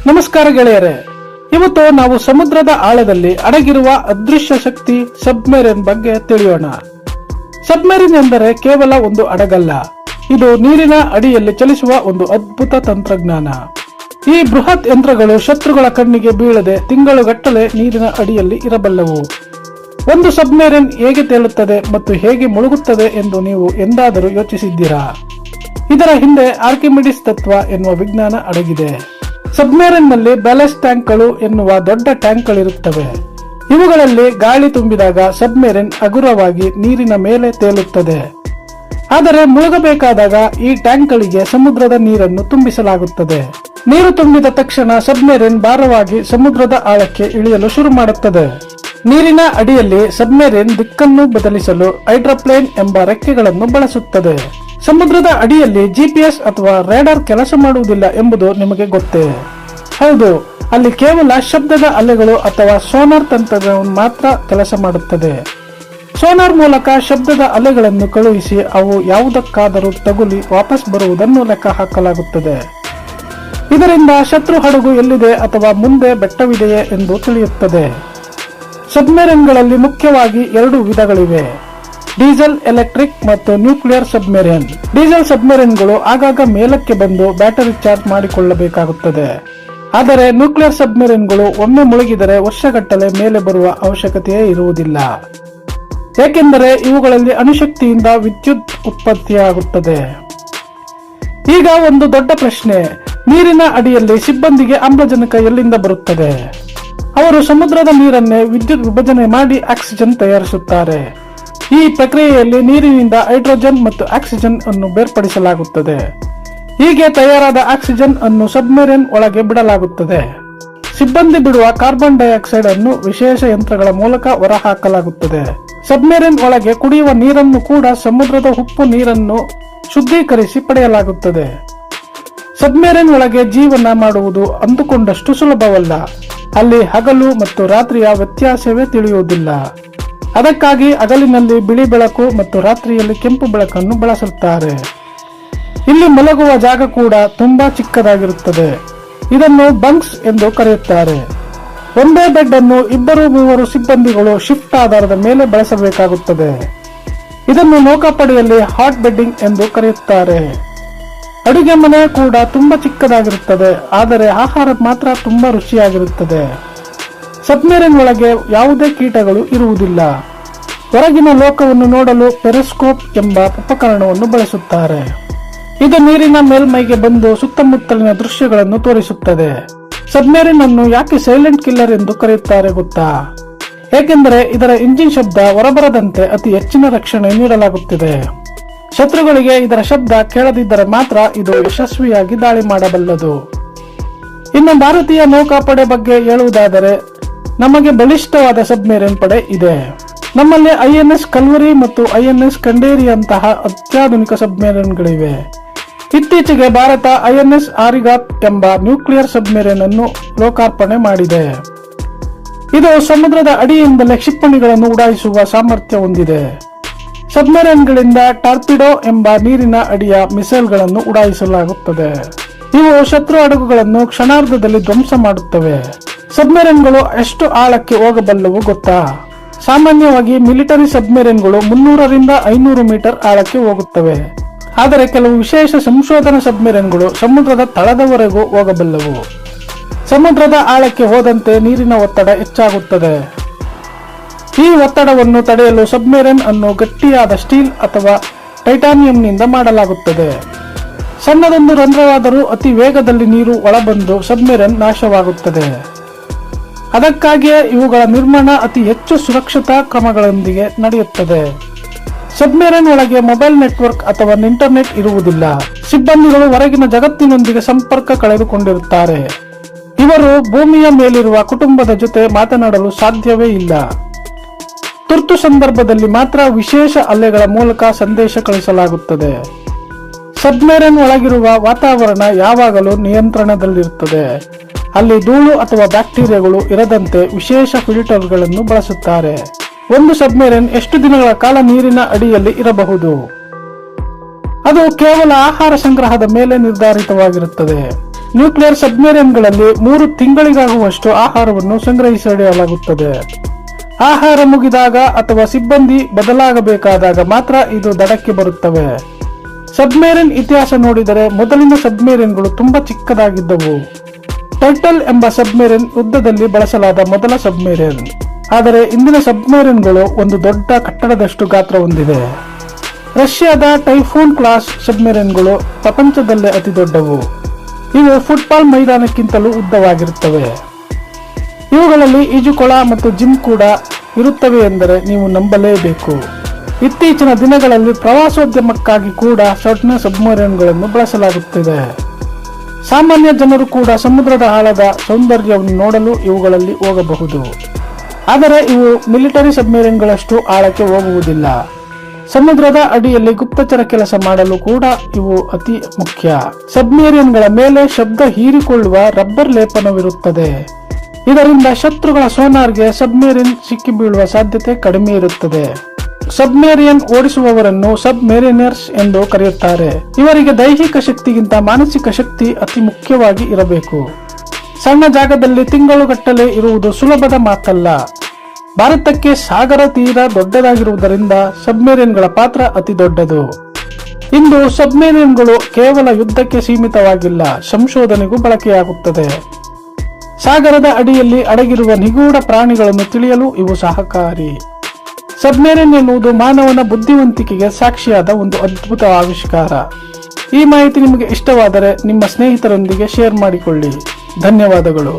ನಮಸ್ಕಾರ ಗೆಳೆಯರೆ, ಇವತ್ತು ನಾವು ಸಮುದ್ರದ ಆಳದಲ್ಲಿ ಅಡಗಿರುವ ಅದೃಶ್ಯ ಶಕ್ತಿ ಸಬ್ಮೆರಿನ್ ಬಗ್ಗೆ ತಿಳಿಯೋಣ. ಸಬ್ಮೆರಿನ್ ಎಂದರೆ ಕೇವಲ ಒಂದು ಹಡಗಲ್ಲ, ಇದು ನೀರಿನ ಅಡಿಯಲ್ಲಿ ಚಲಿಸುವ ಒಂದು ಅದ್ಭುತ ತಂತ್ರಜ್ಞಾನ. ಈ ಬೃಹತ್ ಯಂತ್ರಗಳು ಶತ್ರುಗಳ ಕಣ್ಣಿಗೆ ಬೀಳದೆ ತಿಂಗಳುಗಟ್ಟಲೆ ನೀರಿನ ಅಡಿಯಲ್ಲಿ ಇರಬಲ್ಲವು. ಒಂದು ಸಬ್ಮೆರಿನ್ ಹೇಗೆ ತೇಲುತ್ತದೆ ಮತ್ತು ಹೇಗೆ ಮುಳುಗುತ್ತದೆ ಎಂದು ನೀವು ಎಂದಾದರೂ ಯೋಚಿಸಿದ್ದೀರಾ? ಇದರ ಹಿಂದೆ ಆರ್ಕಿಮಿಡಿಸ್ ತತ್ವ ಎನ್ನುವ ವಿಜ್ಞಾನ ಅಡಗಿದೆ. ಸಬ್ಮೆರಿನ್ ನಲ್ಲಿ ಬ್ಯಾಲೆಸ್ಟ್ ಟ್ಯಾಂಕ್ಗಳು ಎನ್ನುವ ದೊಡ್ಡ ಟ್ಯಾಂಕ್ಗಳಿರುತ್ತವೆ. ಇವುಗಳಲ್ಲಿ ಗಾಳಿ ತುಂಬಿದಾಗ ಸಬ್ಮೆರಿನ್ ಹಗುರವಾಗಿ ನೀರಿನ ಮೇಲೆ ತೇಲುತ್ತದೆ. ಆದರೆ ಮುಳುಗಬೇಕಾದಾಗ ಈ ಟ್ಯಾಂಕ್ಗಳಿಗೆ ಸಮುದ್ರದ ನೀರನ್ನು ತುಂಬಿಸಲಾಗುತ್ತದೆ. ನೀರು ತುಂಬಿದ ತಕ್ಷಣ ಸಬ್ಮೆರಿನ್ ಭಾರವಾಗಿ ಸಮುದ್ರದ ಆಳಕ್ಕೆ ಇಳಿಯಲು ಶುರು ಮಾಡುತ್ತದೆ. ನೀರಿನ ಅಡಿಯಲ್ಲಿ ಸಬ್ಮೆರಿನ್ ದಿಕ್ಕನ್ನು ಬದಲಿಸಲು ಹೈಡ್ರೋಪ್ಲೇನ್ ಎಂಬ ರೆಕ್ಕೆಗಳನ್ನು ಬಳಸುತ್ತದೆ. ಸಮುದ್ರದ ಅಡಿಯಲ್ಲಿ ಜಿಪಿಎಸ್ ಅಥವಾ ರೇಡಾರ್ ಕೆಲಸ ಮಾಡುವುದಿಲ್ಲ ಎಂಬುದು ನಿಮಗೆ ಗೊತ್ತೇ? ಹೌದು, ಅಲ್ಲಿ ಕೇವಲ ಶಬ್ದದ ಅಲೆಗಳು ಅಥವಾ ಸೋನಾರ್ ತಂತ್ರಜ್ಞಾನ ಮಾತ್ರ ಕೆಲಸ ಮಾಡುತ್ತದೆ. ಸೋನಾರ್ ಮೂಲಕ ಶಬ್ದದ ಅಲೆಗಳನ್ನು ಕಳುಹಿಸಿ ಅವು ಯಾವುದಕ್ಕಾದರೂ ತಗುಲಿ ವಾಪಸ್ ಬರುವುದನ್ನು ಲೆಕ್ಕ ಹಾಕಲಾಗುತ್ತದೆ. ಇದರಿಂದ ಶತ್ರು ಹಡಗು ಎಲ್ಲಿದೆ ಅಥವಾ ಮುಂದೆ ಬೆಟ್ಟವಿದೆಯೇ ಎಂದು ತಿಳಿಯುತ್ತದೆ. ಸಬ್ಮೆರಿನ್ಗಳಲ್ಲಿ ಮುಖ್ಯವಾಗಿ 2 ವಿಧಗಳಿವೆ: ಡೀಸೆಲ್, ಎಲೆಕ್ಟ್ರಿಕ್ ಮತ್ತು ನ್ಯೂಕ್ಲಿಯರ್ ಸಬ್ಮೆರಿನ್. ಡೀಸೆಲ್ ಸಬ್ಮೆರಿನ್ಗಳು ಆಗಾಗ ಮೇಲಕ್ಕೆ ಬಂದು ಬ್ಯಾಟರಿ ಚಾರ್ಜ್ ಮಾಡಿಕೊಳ್ಳಬೇಕಾಗುತ್ತದೆ. ಆದರೆ ನ್ಯೂಕ್ಲಿಯರ್ ಸಬ್ಮೆರಿನ್ಗಳು ಒಮ್ಮೆ ಮುಳುಗಿದರೆ ವರ್ಷಗಟ್ಟಲೆ ಮೇಲೆ ಬರುವ ಅವಶ್ಯಕತೆಯೇ ಇರುವುದಿಲ್ಲ, ಏಕೆಂದರೆ ಇವುಗಳಲ್ಲಿ ಅಣುಶಕ್ತಿಯಿಂದ ವಿದ್ಯುತ್ ಉತ್ಪತ್ತಿಯಾಗುತ್ತದೆ. ಈಗ ಒಂದು ದೊಡ್ಡ ಪ್ರಶ್ನೆ: ನೀರಿನ ಅಡಿಯಲ್ಲಿ ಸಿಬ್ಬಂದಿಗೆ ಆಮ್ಲಜನಕ ಎಲ್ಲಿಂದ ಬರುತ್ತದೆ? ಅವರು ಸಮುದ್ರದ ನೀರನ್ನೇ ವಿದ್ಯುತ್ ವಿಭಜನೆ ಮಾಡಿ ಆಕ್ಸಿಜನ್ ತಯಾರಿಸುತ್ತಾರೆ. ಈ ಪ್ರಕ್ರಿಯೆಯಲ್ಲಿ ನೀರಿನಿಂದ ಹೈಡ್ರೋಜನ್ ಮತ್ತು ಆಕ್ಸಿಜನ್ ಅನ್ನು ಬೇರ್ಪಡಿಸಲಾಗುತ್ತದೆ. ಹೀಗೆ ತಯಾರಾದ ಆಕ್ಸಿಜನ್ ಅನ್ನು ಸಬ್ಮೆರಿನ್ ಒಳಗೆ ಬಿಡಲಾಗುತ್ತದೆ. ಸಿಬ್ಬಂದಿ ಬಿಡುವ ಕಾರ್ಬನ್ ಡೈಆಕ್ಸೈಡ್ ಅನ್ನು ವಿಶೇಷ ಯಂತ್ರಗಳ ಮೂಲಕ ಹೊರಹಾಕಲಾಗುತ್ತದೆ. ಸಬ್ಮೆರಿನ್ ಒಳಗೆ ಕುಡಿಯುವ ನೀರನ್ನು ಕೂಡ ಸಮುದ್ರದ ಉಪ್ಪು ನೀರನ್ನು ಶುದ್ಧೀಕರಿಸಿ ಪಡೆಯಲಾಗುತ್ತದೆ. ಸಬ್ಮೆರಿನ್ ಒಳಗೆ ಜೀವನ ಮಾಡುವುದು ಅಂದುಕೊಂಡಷ್ಟು ಸುಲಭವಲ್ಲ. ಅಲ್ಲಿ ಹಗಲು ಮತ್ತು ರಾತ್ರಿಯ ವ್ಯತ್ಯಾಸವೇ ತಿಳಿಯುವುದಿಲ್ಲ. ಅದಕ್ಕಾಗಿ ಹಗಲಿನಲ್ಲಿ ಬಿಳಿ ಬೆಳಕು ಮತ್ತು ರಾತ್ರಿಯಲ್ಲಿ ಕೆಂಪು ಬೆಳಕನ್ನು ಬಳಸುತ್ತಾರೆ. ಇಲ್ಲಿ ಮಲಗುವ ಜಾಗ ಕೂಡ ತುಂಬಾ ಚಿಕ್ಕದಾಗಿರುತ್ತದೆ. ಇದನ್ನು ಬಂಕ್ಸ್ ಎಂದು ಕರೆಯುತ್ತಾರೆ. ಒಂದೇ ಬೆಡ್ ಅನ್ನು 2-3 ಸಿಬ್ಬಂದಿಗಳು ಶಿಫ್ಟ್ ಆಧಾರದ ಮೇಲೆ ಬಳಸಬೇಕಾಗುತ್ತದೆ. ಇದನ್ನು ನೌಕಾಪಡೆಯಲ್ಲಿ ಹಾಟ್ ಬೆಡ್ಡಿಂಗ್ ಎಂದು ಕರೆಯುತ್ತಾರೆ. ಅಡುಗೆ ಮನೆ ಕೂಡ ತುಂಬಾ ಚಿಕ್ಕದಾಗಿರುತ್ತದೆ, ಆದರೆ ಆಹಾರ ಮಾತ್ರ ತುಂಬಾ ರುಚಿಯಾಗಿರುತ್ತದೆ. ಸಬ್ಮೆರಿನ್ ಒಳಗೆ ಯಾವುದೇ ಕೀಟಗಳು ಇರುವುದಿಲ್ಲ. ಹೊರಗಿನ ಲೋಕವನ್ನು ನೋಡಲು ಪೆರಿಸ್ಕೋಪ್ ಎಂಬ ಉಪಕರಣವನ್ನು ಬಳಸುತ್ತಾರೆ. ಇದು ನೀರಿನ ಮೇಲ್ಮೈಗೆ ಬಂದು ಸುತ್ತಮುತ್ತಲಿನ ದೃಶ್ಯಗಳನ್ನು ತೋರಿಸುತ್ತದೆ. ಸಬ್ಮೆರಿನ್ ಅನ್ನು ಯಾಕೆ ಸೈಲೆಂಟ್ ಕಿಲ್ಲರ್ ಎಂದು ಕರೆಯುತ್ತಾರೆ ಗೊತ್ತಾ? ಏಕೆಂದರೆ ಇದರ ಇಂಜಿನ್ ಶಬ್ದ ಹೊರಬರದಂತೆ ಅತಿ ಹೆಚ್ಚಿನ ರಕ್ಷಣೆ ನೀಡಲಾಗುತ್ತಿದೆ. ಶತ್ರುಗಳಿಗೆ ಇದರ ಶಬ್ದ ಕೇಳದಿದ್ದರೆ ಮಾತ್ರ ಇದು ಯಶಸ್ವಿಯಾಗಿ ದಾಳಿ ಮಾಡಬಲ್ಲದು. ಇನ್ನು ಭಾರತೀಯ ನೌಕಾಪಡೆ ಬಗ್ಗೆ ಹೇಳುವುದಾದರೆ, ನಮಗೆ ಬಲಿಷ್ಠವಾದ ಸಬ್ಮೆರಿನ್ ಪಡೆ ಇದೆ. ನಮ್ಮಲ್ಲಿ ಐಎನ್ಎಸ್ ಕಲ್ವರಿ ಮತ್ತು ಐಎನ್ಎಸ್ ಕಂಡೇರಿಯಂತಹ ಅತ್ಯಾಧುನಿಕ ಸಬ್ಮೆರಿನ್ಗಳಿವೆ. ಇತ್ತೀಚೆಗೆ ಭಾರತ ಐಎನ್ಎಸ್ ಆರಿಗಾತ್ ಎಂಬ ನ್ಯೂಕ್ಲಿಯರ್ ಸಬ್ಮೆರಿನ್ ಅನ್ನು ಲೋಕಾರ್ಪಣೆ ಮಾಡಿದೆ. ಇದು ಸಮುದ್ರದ ಅಡಿಯಿಂದಲೇ ಕ್ಷಿಪಣಿಗಳನ್ನು ಉಡಾಯಿಸುವ ಸಾಮರ್ಥ್ಯ ಹೊಂದಿದೆ. ಸಬ್ಮೆರಿನ್ಗಳಿಂದ ಟಾರ್ಪಿಡೋ ಎಂಬ ನೀರಿನ ಅಡಿಯ ಮಿಸೈಲ್ಗಳನ್ನು ಉಡಾಯಿಸಲಾಗುತ್ತದೆ. ಇವು ಶತ್ರು ಹಡಗುಗಳನ್ನು ಕ್ಷಣಾರ್ಧದಲ್ಲಿ ಧ್ವಂಸ ಮಾಡುತ್ತವೆ. ಸಬ್ಮೆರಿನ್ಗಳು ಎಷ್ಟು ಆಳಕ್ಕೆ ಹೋಗಬಲ್ಲವು ಗೊತ್ತಾ? ಸಾಮಾನ್ಯವಾಗಿ ಮಿಲಿಟರಿ ಸಬ್ಮೆರಿನ್ಗಳು 300ರಿಂದ 500 ಮೀಟರ್ ಆಳಕ್ಕೆ ಹೋಗುತ್ತವೆ. ಆದರೆ ಕೆಲವು ವಿಶೇಷ ಸಂಶೋಧನಾ ಸಬ್ಮೆರಿನ್ಗಳು ಸಮುದ್ರದ ತಳದವರೆಗೂ ಹೋಗಬಲ್ಲವು. ಸಮುದ್ರದ ಆಳಕ್ಕೆ ಹೋದಂತೆ ನೀರಿನ ಒತ್ತಡ ಹೆಚ್ಚಾಗುತ್ತದೆ. ಈ ಒತ್ತಡವನ್ನು ತಡೆಯಲು ಸಬ್ಮೆರಿನ್ ಅನ್ನು ಗಟ್ಟಿಯಾದ ಸ್ಟೀಲ್ ಅಥವಾ ಟೈಟಾನಿಯಂನಿಂದ ಮಾಡಲಾಗುತ್ತದೆ. ಸಣ್ಣದೊಂದು ರಂಧ್ರವಾದರೂ ಅತಿ ವೇಗದಲ್ಲಿ ನೀರು ಒಳಬಂದು ಸಬ್ಮೆರಿನ್ ನಾಶವಾಗುತ್ತದೆ. ಅದಕ್ಕಾಗಿಯೇ ಇವುಗಳ ನಿರ್ಮಾಣ ಅತಿ ಹೆಚ್ಚು ಸುರಕ್ಷತಾ ಕ್ರಮಗಳೊಂದಿಗೆ ನಡೆಯುತ್ತದೆ. ಸಬ್ಮೆರಿನ್ ಒಳಗೆ ಮೊಬೈಲ್ ನೆಟ್ವರ್ಕ್ ಅಥವಾ ಇಂಟರ್ನೆಟ್ ಇರುವುದಿಲ್ಲ. ಸಿಬ್ಬಂದಿಗಳು ಹೊರಗಿನ ಜಗತ್ತಿನೊಂದಿಗೆ ಸಂಪರ್ಕ ಕಳೆದುಕೊಂಡಿರುತ್ತಾರೆ. ಇವರು ಭೂಮಿಯ ಮೇಲಿರುವ ಕುಟುಂಬದ ಜೊತೆ ಮಾತನಾಡಲು ಸಾಧ್ಯವೇ ಇಲ್ಲ. ತುರ್ತು ಸಂದರ್ಭದಲ್ಲಿ ಮಾತ್ರ ವಿಶೇಷ ಅಲೆಗಳ ಮೂಲಕ ಸಂದೇಶ ಕಳಿಸಲಾಗುತ್ತದೆ. ಸಬ್ಮೆರಿನ್ ಒಳಗಿರುವ ವಾತಾವರಣ ಯಾವಾಗಲೂ ನಿಯಂತ್ರಣದಲ್ಲಿರುತ್ತದೆ. ಅಲ್ಲಿ ಧೂಳು ಅಥವಾ ಬ್ಯಾಕ್ಟೀರಿಯಾಗಳು ಇರದಂತೆ ವಿಶೇಷ ಫಿಲ್ಟರ್ಗಳನ್ನು ಬಳಸುತ್ತಾರೆ. ಒಂದು ಸಬ್ಮೆರಿನ್ ಎಷ್ಟು ದಿನಗಳ ಕಾಲ ನೀರಿನ ಅಡಿಯಲ್ಲಿ ಇರಬಹುದು? ಅದು ಕೇವಲ ಆಹಾರ ಸಂಗ್ರಹದ ಮೇಲೆ ನಿರ್ಧಾರಿತವಾಗಿರುತ್ತದೆ. ನ್ಯೂಕ್ಲಿಯರ್ ಸಬ್ಮೆರಿನ್ಗಳಲ್ಲಿ 3 ತಿಂಗಳಿಗಾಗುವಷ್ಟು ಆಹಾರವನ್ನು ಸಂಗ್ರಹಿಸಿಡಲಾಗುತ್ತದೆ. ಆಹಾರ ಮುಗಿದಾಗ ಅಥವಾ ಸಿಬ್ಬಂದಿ ಬದಲಾಗಬೇಕಾದಾಗ ಮಾತ್ರ ಇದು ದಡಕ್ಕೆ ಬರುತ್ತವೆ. ಸಬ್ಮೆರಿನ್ ಇತಿಹಾಸ ನೋಡಿದರೆ ಮೊದಲಿನ ಸಬ್ಮೆರಿನ್ಗಳು ತುಂಬಾ ಚಿಕ್ಕದಾಗಿದ್ದವು. ಟರ್ಟಲ್ ಎಂಬ ಸಬ್ಮೆರಿನ್ ಯುದ್ಧದಲ್ಲಿ ಬಳಸಲಾದ ಮೊದಲ ಸಬ್ಮೆರಿನ್. ಆದರೆ ಇಂದಿನ ಸಬ್ಮೆರಿನ್ಗಳು ಒಂದು ದೊಡ್ಡ ಕಟ್ಟಡದಷ್ಟು ಗಾತ್ರ ಹೊಂದಿವೆ. ರಷ್ಯಾದ ಟೈಫೂನ್ ಕ್ಲಾಸ್ ಸಬ್ಮೆರಿನ್ಗಳು ಪ್ರಪಂಚದಲ್ಲೇ ಅತಿ ದೊಡ್ಡವು. ಇವು ಫುಟ್ಬಾಲ್ ಮೈದಾನಕ್ಕಿಂತಲೂ ಉದ್ದವಾಗಿರುತ್ತವೆ. ಇವುಗಳಲ್ಲಿ ಈಜುಕೊಳ ಮತ್ತು ಜಿಮ್ ಕೂಡ ಇರುತ್ತವೆ ಎಂದರೆ ನೀವು ನಂಬಲೇಬೇಕು. ಇತ್ತೀಚಿನ ದಿನಗಳಲ್ಲಿ ಪ್ರವಾಸೋದ್ಯಮಕ್ಕಾಗಿ ಕೂಡ ಸಣ್ಣ ಸಬ್ಮರೀನ್ಗಳನ್ನು ಬಳಸಲಾಗುತ್ತಿದೆ. ಸಾಮಾನ್ಯ ಜನರು ಕೂಡ ಸಮುದ್ರದ ಆಳದ ಸೌಂದರ್ಯವನ್ನು ನೋಡಲು ಇವುಗಳಲ್ಲಿ ಹೋಗಬಹುದು. ಆದರೆ ಇವು ಮಿಲಿಟರಿ ಸಬ್ಮರೀನ್ಗಳಷ್ಟು ಆಳಕ್ಕೆ ಹೋಗುವುದಿಲ್ಲ. ಸಮುದ್ರದ ಅಡಿಯಲ್ಲಿ ಗುಪ್ತಚರ ಕೆಲಸ ಮಾಡಲು ಕೂಡ ಇವು ಅತಿ ಮುಖ್ಯ. ಸಬ್ಮರೀನ್ಗಳ ಮೇಲೆ ಶಬ್ದ ಹೀರಿಕೊಳ್ಳುವ ರಬ್ಬರ್ ಲೇಪನವಿರುತ್ತದೆ. ಇದರಿಂದ ಶತ್ರುಗಳ ಸೋನಾರ್ಗೆ ಸಬ್ಮರೀನ್ ಸಿಕ್ಕಿ ಬೀಳುವ ಸಾಧ್ಯತೆ ಕಡಿಮೆ ಇರುತ್ತದೆ. ಸಬ್ಮರೀನ್ ಓಡಿಸುವವರನ್ನು ಸಬ್ಮರೀನರ್ಸ್ ಎಂದು ಕರೆಯುತ್ತಾರೆ. ಇವರಿಗೆ ದೈಹಿಕ ಶಕ್ತಿಗಿಂತ ಮಾನಸಿಕ ಶಕ್ತಿ ಅತಿ ಮುಖ್ಯವಾಗಿ ಇರಬೇಕು. ಸಣ್ಣ ಜಾಗದಲ್ಲಿ ತಿಂಗಳುಗಟ್ಟಲೆ ಇರುವುದು ಸುಲಭದ ಮಾತಲ್ಲ. ಭಾರತಕ್ಕೆ ಸಾಗರ ತೀರ ದೊಡ್ಡದಾಗಿರುವುದರಿಂದ ಸಬ್ಮರೀನ್ಗಳ ಪಾತ್ರ ಅತಿ ದೊಡ್ಡದು. ಇಂದು ಸಬ್ಮರೀನ್ಗಳು ಕೇವಲ ಯುದ್ಧಕ್ಕೆ ಸೀಮಿತವಾಗಿಲ್ಲ, ಸಂಶೋಧನೆಗೂ ಬಳಕೆಯಾಗುತ್ತದೆ. ಸಾಗರದ ಅಡಿಯಲ್ಲಿ ಅಡಗಿರುವ ನಿಗೂಢ ಪ್ರಾಣಿಗಳನ್ನು ತಿಳಿಯಲು ಇವು ಸಹಕಾರಿ. ಸಬ್ಮರೀನ್ ಎನ್ನುವುದು ಮಾನವನ ಬುದ್ಧಿವಂತಿಕೆಗೆ ಸಾಕ್ಷಿಯಾದ ಒಂದು ಅದ್ಭುತ ಆವಿಷ್ಕಾರ. ಈ ಮಾಹಿತಿ ನಿಮಗೆ ಇಷ್ಟವಾದರೆ ನಿಮ್ಮ ಸ್ನೇಹಿತರೊಂದಿಗೆ ಶೇರ್ ಮಾಡಿಕೊಳ್ಳಿ. ಧನ್ಯವಾದಗಳು.